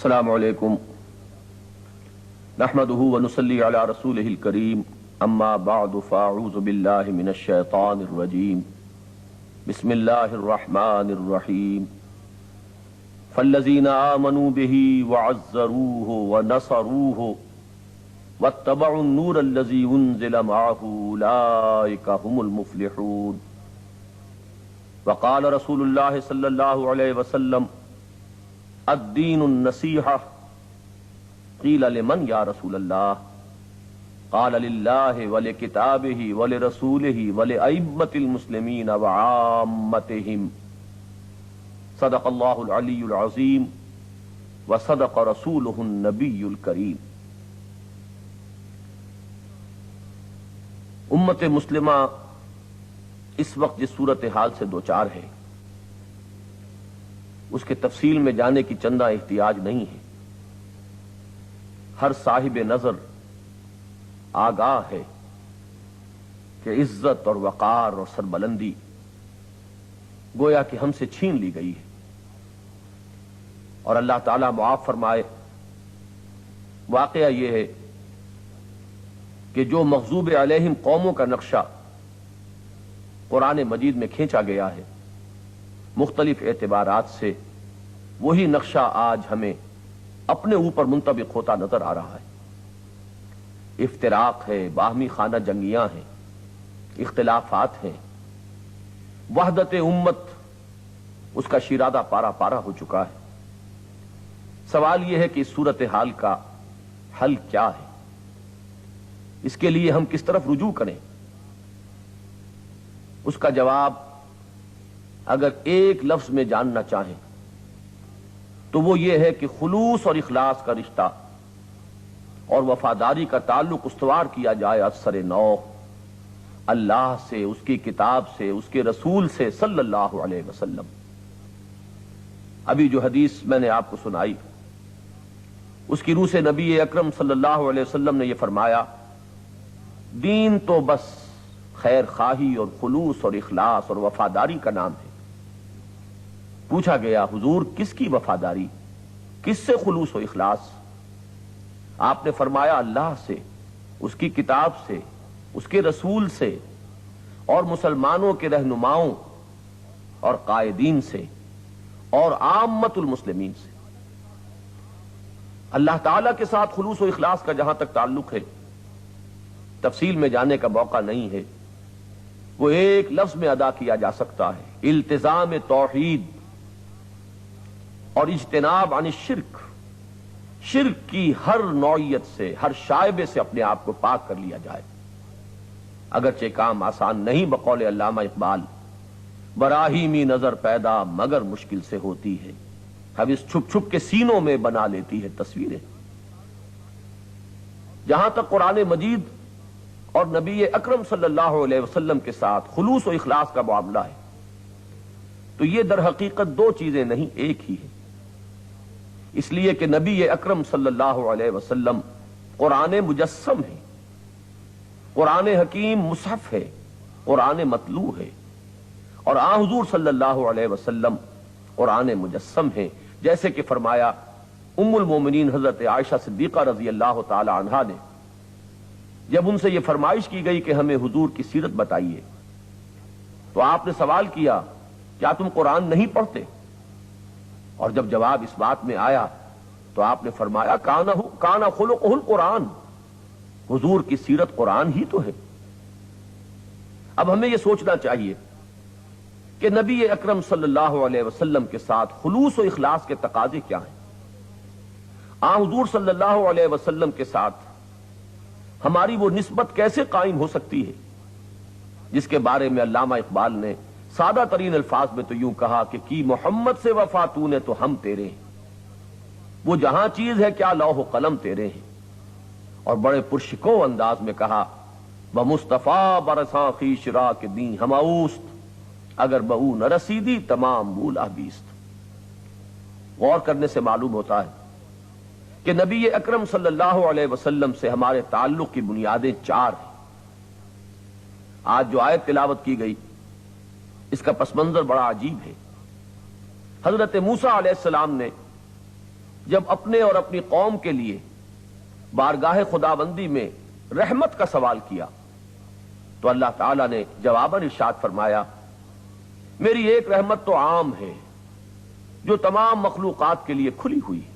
السلام علیکم نحمده ونصلی علی رسوله الکریم اما بعد فاعوذ باللہ من الشیطان الرجیم بسم اللہ الرحمن الرحیم فالذین آمنوا به وعزروه ونصروه واتبعوا النور الذی انزل معه اولئک هم المفلحون وقال رسول اللہ صلی اللہ علیہ وسلم الدین النصیحہ قیل لمن یا رسول اللہ قال للہ ولکتابہ ولرسولہ ولأئمۃ المسلمین وعامتہم صدق اللہ العلی العظیم وصدق رسولہ النبی الکریم۔ امت مسلمہ اس وقت جس صورتحال سے دوچار ہے اس کے تفصیل میں جانے کی چندہ احتیاج نہیں ہے۔ ہر صاحب نظر آگاہ ہے کہ عزت اور وقار اور سربلندی گویا کہ ہم سے چھین لی گئی ہے، اور اللہ تعالیٰ معاف فرمائے۔ واقعہ یہ ہے کہ جو مغضوب علیہم قوموں کا نقشہ قرآن مجید میں کھینچا گیا ہے، مختلف اعتبارات سے وہی نقشہ آج ہمیں اپنے اوپر منطبق ہوتا نظر آ رہا ہے۔ افتراق ہے، باہمی خانہ جنگیاں ہیں، اختلافات ہیں، وحدت امت اس کا شیرادہ پارا پارا ہو چکا ہے۔ سوال یہ ہے کہ اس صورتحال کا حل کیا ہے، اس کے لیے ہم کس طرف رجوع کریں؟ اس کا جواب اگر ایک لفظ میں جاننا چاہیں تو وہ یہ ہے کہ خلوص اور اخلاص کا رشتہ اور وفاداری کا تعلق استوار کیا جائے از سر نو اللہ سے، اس کی کتاب سے، اس کے رسول سے صلی اللہ علیہ وسلم۔ ابھی جو حدیث میں نے آپ کو سنائی اس کی روح سے نبی اکرم صلی اللہ علیہ وسلم نے یہ فرمایا، دین تو بس خیر خواہی اور خلوص اور اخلاص اور وفاداری کا نام ہے۔ پوچھا گیا حضور کس کی وفاداری، کس سے خلوص و اخلاص؟ آپ نے فرمایا اللہ سے، اس کی کتاب سے، اس کے رسول سے، اور مسلمانوں کے رہنماؤں اور قائدین سے، اور عامت المسلمین سے۔ اللہ تعالیٰ کے ساتھ خلوص و اخلاص کا جہاں تک تعلق ہے، تفصیل میں جانے کا موقع نہیں ہے، وہ ایک لفظ میں ادا کیا جا سکتا ہے، التزام توحید اور اجتناب عن الشرک۔ شرک کی ہر نوعیت سے، ہر شائبے سے اپنے آپ کو پاک کر لیا جائے۔ اگرچہ کام آسان نہیں، بقول علامہ اقبال، براہیمی نظر پیدا مگر مشکل سے ہوتی ہے، اب اس چھپ چھپ کے سینوں میں بنا لیتی ہے تصویریں۔ جہاں تک قرآن مجید اور نبی اکرم صلی اللہ علیہ وسلم کے ساتھ خلوص و اخلاص کا معاملہ ہے تو یہ در حقیقت دو چیزیں نہیں، ایک ہی ہے۔ اس لیے کہ نبی اکرم صلی اللہ علیہ وسلم قرآن مجسم ہے، قرآن حکیم مصحف ہے، قرآن متلو ہے، اور آن حضور صلی اللہ علیہ وسلم قرآن مجسم ہے۔ جیسے کہ فرمایا ام المومنین حضرت عائشہ صدیقہ رضی اللہ تعالی عنہا نے، جب ان سے یہ فرمائش کی گئی کہ ہمیں حضور کی سیرت بتائیے، تو آپ نے سوال کیا کیا تم قرآن نہیں پڑھتے؟ اور جب جواب اس بات میں آیا تو آپ نے فرمایا کانا خلقہ القرآن، حضور کی سیرت قرآن ہی تو ہے۔ اب ہمیں یہ سوچنا چاہیے کہ نبی اکرم صلی اللہ علیہ وسلم کے ساتھ خلوص و اخلاص کے تقاضے کیا ہیں؟ آن حضور صلی اللہ علیہ وسلم کے ساتھ ہماری وہ نسبت کیسے قائم ہو سکتی ہے جس کے بارے میں علامہ اقبال نے سادہ ترین الفاظ میں تو یوں کہا کہ کی محمد سے وفا تو نے تو ہم تیرے ہیں، وہ جہاں چیز ہے کیا لوح و قلم تیرے ہیں۔ اور بڑے پرشکو انداز میں کہا بمصطفیٰ برساں خیش را کے دیں ہماؤست اگر بہو نہ رسیدی تمام بولا بیست۔ غور کرنے سے معلوم ہوتا ہے کہ نبی اکرم صلی اللہ علیہ وسلم سے ہمارے تعلق کی بنیادیں چار ہیں۔ آج جو آیت تلاوت کی گئی اس کا پس منظر بڑا عجیب ہے۔ حضرت موسیٰ علیہ السلام نے جب اپنے اور اپنی قوم کے لیے بارگاہ خداوندی میں رحمت کا سوال کیا تو اللہ تعالیٰ نے جواباً ارشاد فرمایا میری ایک رحمت تو عام ہے جو تمام مخلوقات کے لیے کھلی ہوئی ہے،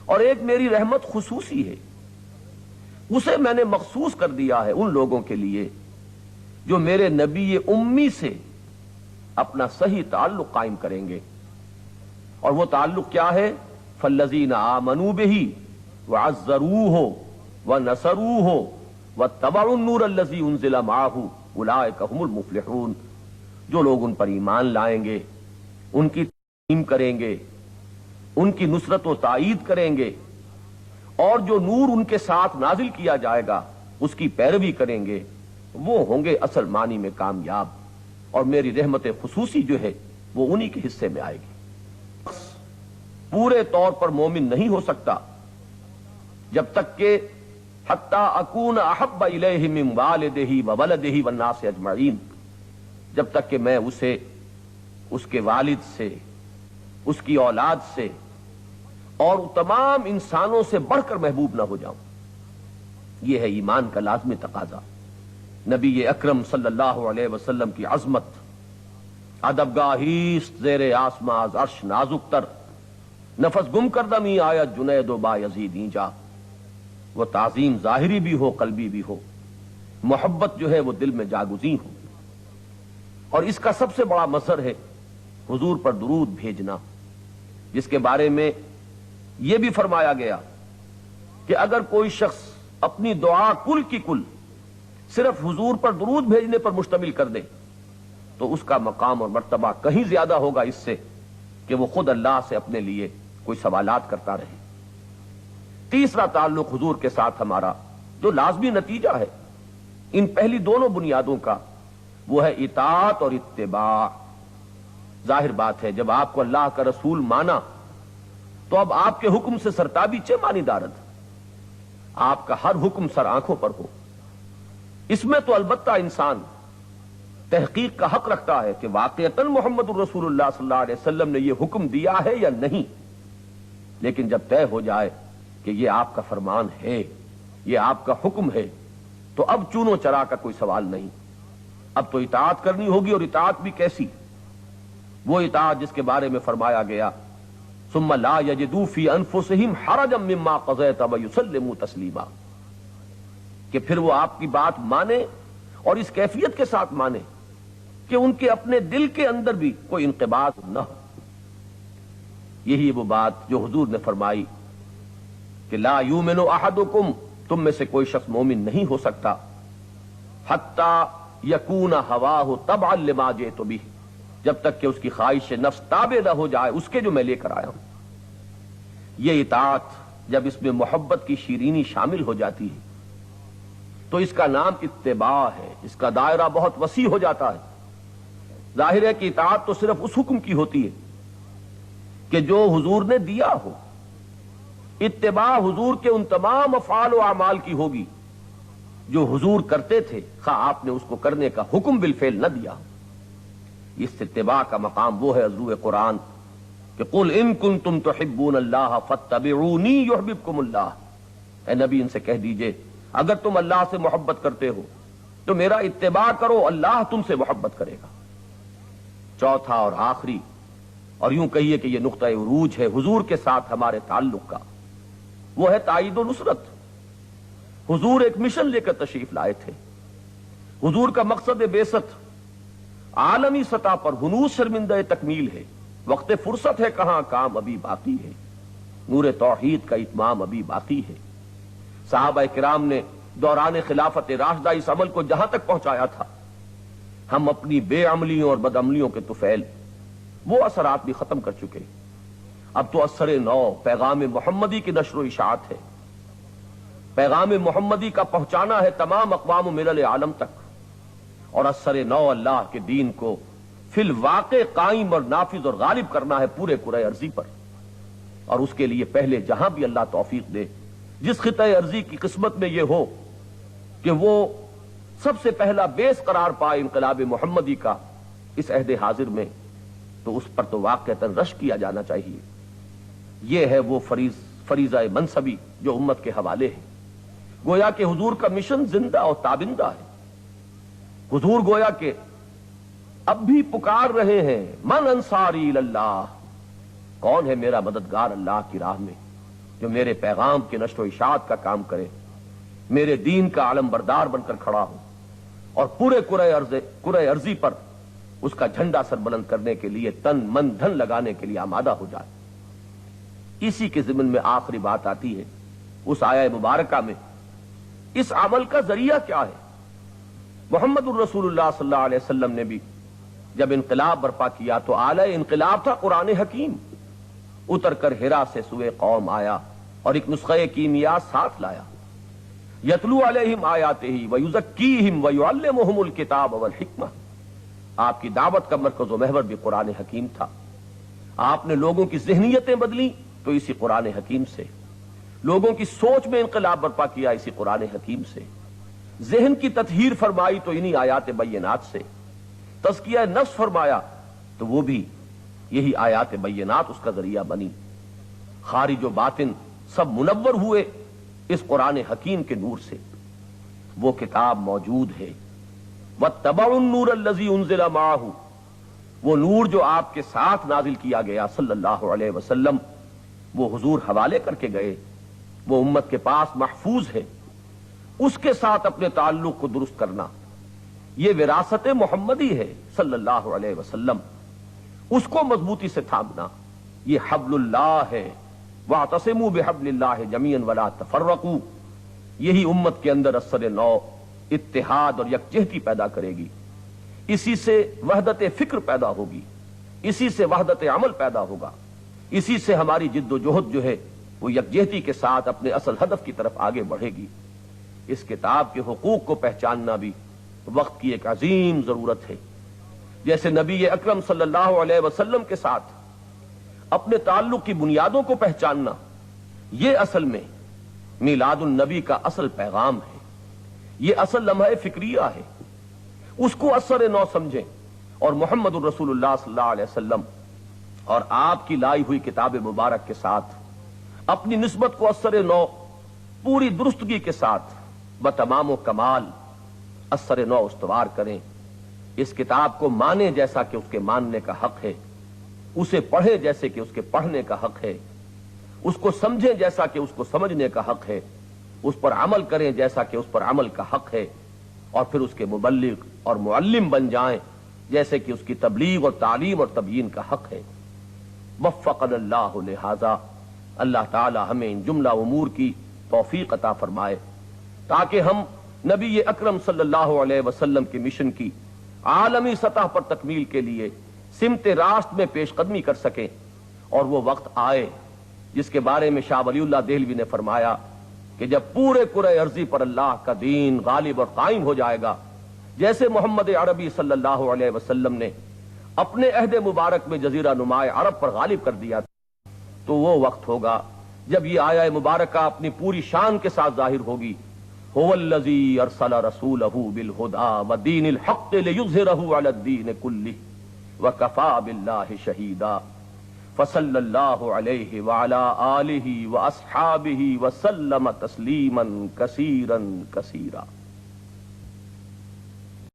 اور ایک میری رحمت خصوصی ہے، اسے میں نے مخصوص کر دیا ہے ان لوگوں کے لیے جو میرے نبی امی سے اپنا صحیح تعلق قائم کریں گے۔ اور وہ تعلق کیا ہے؟ فالذین آمنوا بہ وعزروہ ونصروہ واتبعوا النور الذی انزل معہ اولئک هم المفلحون۔ جو لوگ ان پر ایمان لائیں گے، ان کی تعظیم کریں گے، ان کی نصرت و تائید کریں گے، اور جو نور ان کے ساتھ نازل کیا جائے گا اس کی پیروی کریں گے، وہ ہوں گے اصل معنی میں کامیاب، اور میری رحمت خصوصی جو ہے وہ انہی کے حصے میں آئے گی۔ پورے طور پر مومن نہیں ہو سکتا جب تک کہ حتی اکون احب الیہ من والدہ وولدہ والناس اجمعین، جب تک کہ میں اسے اس کے والد سے، اس کی اولاد سے اور تمام انسانوں سے بڑھ کر محبوب نہ ہو جاؤں۔ یہ ہے ایمان کا لازمی تقاضا۔ نبی اکرم صلی اللہ علیہ وسلم کی عظمت، ادبگاہیست زیر آسماز عرش نازک تر، نفس گم کردمی آیت جنید و با یزید جا۔ وہ تعظیم ظاہری بھی ہو قلبی بھی ہو، محبت جو ہے وہ دل میں جاگزیں ہو، اور اس کا سب سے بڑا مظہر ہے حضور پر درود بھیجنا، جس کے بارے میں یہ بھی فرمایا گیا کہ اگر کوئی شخص اپنی دعا کل کی کل صرف حضور پر درود بھیجنے پر مشتمل کر دے تو اس کا مقام اور مرتبہ کہیں زیادہ ہوگا اس سے کہ وہ خود اللہ سے اپنے لیے کوئی سوالات کرتا رہے۔ تیسرا تعلق حضور کے ساتھ ہمارا جو لازمی نتیجہ ہے ان پہلی دونوں بنیادوں کا، وہ ہے اطاعت اور اتباع۔ ظاہر بات ہے جب آپ کو اللہ کا رسول مانا تو اب آپ کے حکم سے سرتابی چے مانی دارد، آپ کا ہر حکم سر آنکھوں پر ہو۔ اس میں تو البتہ انسان تحقیق کا حق رکھتا ہے کہ واقعتاً محمد الرسول اللہ صلی اللہ علیہ وسلم نے یہ حکم دیا ہے یا نہیں، لیکن جب طے ہو جائے کہ یہ آپ کا فرمان ہے، یہ آپ کا حکم ہے، تو اب چونو چرا کا کوئی سوال نہیں، اب تو اطاعت کرنی ہوگی، اور اطاعت بھی کیسی؟ وہ اطاعت جس کے بارے میں فرمایا گیا ثم لا یجدوا فی انفسہم حرجا مما قضیت ویسلموا تسلیما، کہ پھر وہ آپ کی بات مانے اور اس کیفیت کے ساتھ مانے کہ ان کے اپنے دل کے اندر بھی کوئی انقباض نہ ہو۔ یہی وہ بات جو حضور نے فرمائی کہ لا یؤمن احدکم، تم میں سے کوئی شخص مومن نہیں ہو سکتا حتی یکون ہواہ تبعا لما جئت بہ، جب تک کہ اس کی خواہش نفس تابع نہ ہو جائے اس کے جو میں لے کر آیا ہوں۔ یہ اطاعت جب اس میں محبت کی شیرینی شامل ہو جاتی ہے تو اس کا نام اتباع ہے، اس کا دائرہ بہت وسیع ہو جاتا ہے۔ ظاہر ہے کہ اطاعت تو صرف اس حکم کی ہوتی ہے کہ جو حضور نے دیا ہو، اتباع حضور کے ان تمام افعال و اعمال کی ہوگی جو حضور کرتے تھے، خواہ آپ نے اس کو کرنے کا حکم بالفعل نہ دیا۔ اس اتباع کا مقام وہ ہے عضو قرآن کہ قل ان کنتم تحبون اللہ فاتبعونی یحببکم اللہ، اے نبی ان سے کہہ دیجئے اگر تم اللہ سے محبت کرتے ہو تو میرا اتباع کرو، اللہ تم سے محبت کرے گا۔ چوتھا اور آخری، اور یوں کہیے کہ یہ نقطہ عروج ہے حضور کے ساتھ ہمارے تعلق کا، وہ ہے تائید و نصرت۔ حضور ایک مشن لے کر تشریف لائے تھے۔ حضور کا مقصد بعثت عالمی سطح پر ہنوز شرمندہ تکمیل ہے، وقت فرصت ہے کہاں، کام ابھی باقی ہے، نور توحید کا اتمام ابھی باقی ہے۔ صحابہ کرام نے دوران خلافت راشدہ اس عمل کو جہاں تک پہنچایا تھا، ہم اپنی بے عملیوں اور بد عملیوں کے طفیل وہ اثرات بھی ختم کر چکے۔ اب تو اثر نو پیغام محمدی کی نشر و اشاعت ہے، پیغام محمدی کا پہنچانا ہے تمام اقوام و ملل عالم تک، اور اثر نو اللہ کے دین کو فی الواقع قائم اور نافذ اور غالب کرنا ہے پورے کرۂ ارضی پر۔ اور اس کے لیے پہلے جہاں بھی اللہ توفیق دے، جس خطۂ ارضی کی قسمت میں یہ ہو کہ وہ سب سے پہلا بیس قرار پائے انقلاب محمدی کا اس عہد حاضر میں، تو اس پر تو واقعتاً رش کیا جانا چاہیے۔ یہ ہے وہ فریضہ منصبی جو امت کے حوالے ہے۔ گویا کہ حضور کا مشن زندہ اور تابندہ ہے۔ حضور گویا کہ اب بھی پکار رہے ہیں، من انصاری اللہ، کون ہے میرا مددگار اللہ کی راہ میں جو میرے پیغام کے نشر و اشاعت کا کام کرے، میرے دین کا علم بردار بن کر کھڑا ہو اور پورے کرۂ ارضی پر اس کا جھنڈا سر بلند کرنے کے لیے تن من دھن لگانے کے لیے آمادہ ہو جائے۔ اسی کے ضمن میں آخری بات آتی ہے اس آیہ مبارکہ میں، اس عمل کا ذریعہ کیا ہے؟ محمد الرسول اللہ صلی اللہ علیہ وسلم نے بھی جب انقلاب برپا کیا تو آلہ انقلاب تھا قرآن حکیم، اتر کر ہرا سے سوئے قوم آیا اور ایک نسخہ کیمیا ساتھ لایا، یتلو علیہم آیاتہ ویزکیہم ویعلمہم الکتاب والحکمہ۔ آپ کی دعوت کا مرکز و محور بھی قرآن حکیم تھا۔ آپ نے لوگوں کی ذہنیتیں بدلی تو اسی قرآن حکیم سے، لوگوں کی سوچ میں انقلاب برپا کیا اسی قرآن حکیم سے، ذہن کی تطہیر فرمائی تو انہی آیات بینات سے، تزکیہ نفس فرمایا تو وہ بھی یہی آیات بینات اس کا ذریعہ بنی۔ خارج و باطن سب منور ہوئے اس قرآن حکیم کے نور سے۔ وہ کتاب موجود ہے، وَاتَّبَعُوا النُّورَ الَّذِي أُنزِلَ مَعَهُ، وہ نور جو آپ کے ساتھ نازل کیا گیا صلی اللہ علیہ وسلم، وہ حضور حوالے کر کے گئے، وہ امت کے پاس محفوظ ہے۔ اس کے ساتھ اپنے تعلق کو درست کرنا، یہ وراثت محمدی ہے صلی اللہ علیہ وسلم، اس کو مضبوطی سے تھامنا، یہ حبل اللہ ہے، وَاعْتَصِمُوا بِحَبْلِ اللَّهِ جَمِيعًا وَلَا تَفَرَّقُوا۔ یہی امت کے اندر اثر نو اتحاد اور یکجہتی پیدا کرے گی، اسی سے وحدت فکر پیدا ہوگی، اسی سے وحدت عمل پیدا ہوگا، اسی سے ہماری جد و جہد جو ہے وہ یکجہتی کے ساتھ اپنے اصل ہدف کی طرف آگے بڑھے گی۔ اس کتاب کے حقوق کو پہچاننا بھی وقت کی ایک عظیم ضرورت ہے۔ جیسے نبی اکرم صلی اللہ علیہ وسلم کے ساتھ اپنے تعلق کی بنیادوں کو پہچاننا، یہ اصل میں میلاد النبی کا اصل پیغام ہے، یہ اصل لمحہ فکریہ ہے۔ اس کو اثر نو سمجھیں اور محمد الرسول اللہ صلی اللہ علیہ وسلم اور آپ کی لائی ہوئی کتاب مبارک کے ساتھ اپنی نسبت کو اثر نو پوری درستگی کے ساتھ بتمام و کمال اثر نو استوار کریں۔ اس کتاب کو مانیں جیسا کہ اس کے ماننے کا حق ہے، اسے پڑھیں جیسے کہ اس کے پڑھنے کا حق ہے، اس کو سمجھیں جیسا کہ اس کو سمجھنے کا حق ہے، اس پر عمل کریں جیسا کہ اس پر عمل کا حق ہے، اور پھر اس کے مبلغ اور معلم بن جائیں جیسے کہ اس کی تبلیغ اور تعلیم اور تبیین کا حق ہے۔ وفقنا اللہ لہذا، اللہ تعالی ہمیں ان جملہ امور کی توفیق عطا فرمائے تاکہ ہم نبی اکرم صلی اللہ علیہ وسلم کے مشن کی عالمی سطح پر تکمیل کے لیے سمت راست میں پیش قدمی کر سکیں، اور وہ وقت آئے جس کے بارے میں شاہ ولی اللہ دہلوی نے فرمایا کہ جب پورے کرۂ ارضی پر اللہ کا دین غالب اور قائم ہو جائے گا، جیسے محمد عربی صلی اللہ علیہ وسلم نے اپنے عہد مبارک میں جزیرہ نما عرب پر غالب کر دیا، تو وہ وقت ہوگا جب یہ آیہ مبارکہ اپنی پوری شان کے ساتھ ظاہر ہوگی۔ هو الذی ارسل رسولہ بالہدی ودین الحق لیظہرہ علی الدین کلہ وکفی باللہ شہیدا، فصلی اللہ علیہ وعلی آلہ واصحابہ وسلم تسلیما کثیرا کثیرا۔